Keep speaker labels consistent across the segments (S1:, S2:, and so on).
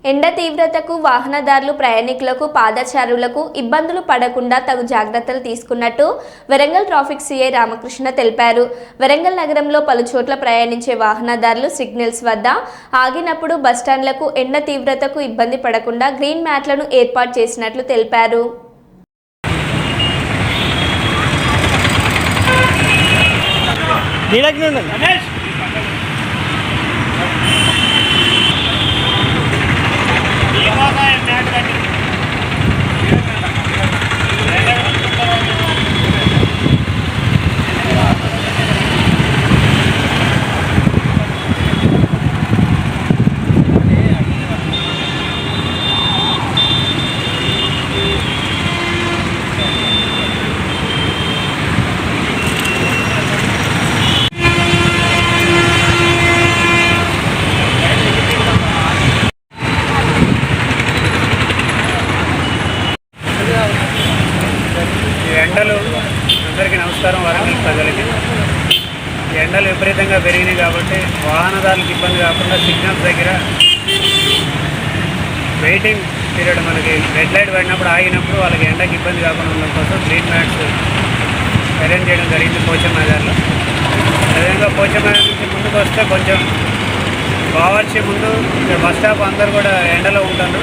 S1: ఎండ తీవ్రతకు వాహనదారులు ప్రయాణికులకు పాదచారులకు ఇబ్బందులు పడకుండా తగు జాగ్రత్తలు తీసుకున్నట్టు వరంగల్ ట్రాఫిక్ సిఐ రామకృష్ణ తెలిపారు. వరంగల్ నగరంలో పలుచోట్ల ప్రయాణించే వాహనదారులు సిగ్నల్స్ వద్ద ఆగినప్పుడు బస్టాండ్లకు ఎండ తీవ్రతకు ఇబ్బంది పడకుండా గ్రీన్ మ్యాట్లను ఏర్పాటు చేసినట్లు తెలిపారు.
S2: ఎండలు అందరికీ నమస్కారం. వరంగల్ ప్రజలకి ఎండలు విపరీతంగా పెరిగినాయి కాబట్టి వాహనదారులకు ఇబ్బంది కాకుండా సిగ్నల్స్ దగ్గర వెయిటింగ్ పీరియడ్ మనకి రెడ్ లైట్ పడినప్పుడు ఆగినప్పుడు వాళ్ళకి ఎండకి ఇబ్బంది కాకుండా ఉండడం కోసం గ్రీన్ మ్యాట్స్ అరేంజ్ చేయడం జరిగింది పోచమ్మాదార్లో. అదేవిధంగా పోచమ్మాదార్ నుంచి ముందుకు వస్తే కొంచెం బావర్చి ముందు బస్ స్టాప్ అందరూ కూడా ఎండలో ఉంటారు.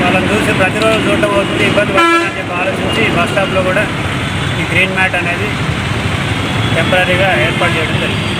S2: వాళ్ళని చూసి ప్రతిరోజు చూడటం అవుతుంది, ఇబ్బంది పడుతుందని చెప్పి ఆలోచించి బస్ స్టాప్లో కూడా ఈ గ్రీన్ మ్యాట్ అనేది టెంపరీగా ఏర్పాటు చేయడం జరిగింది.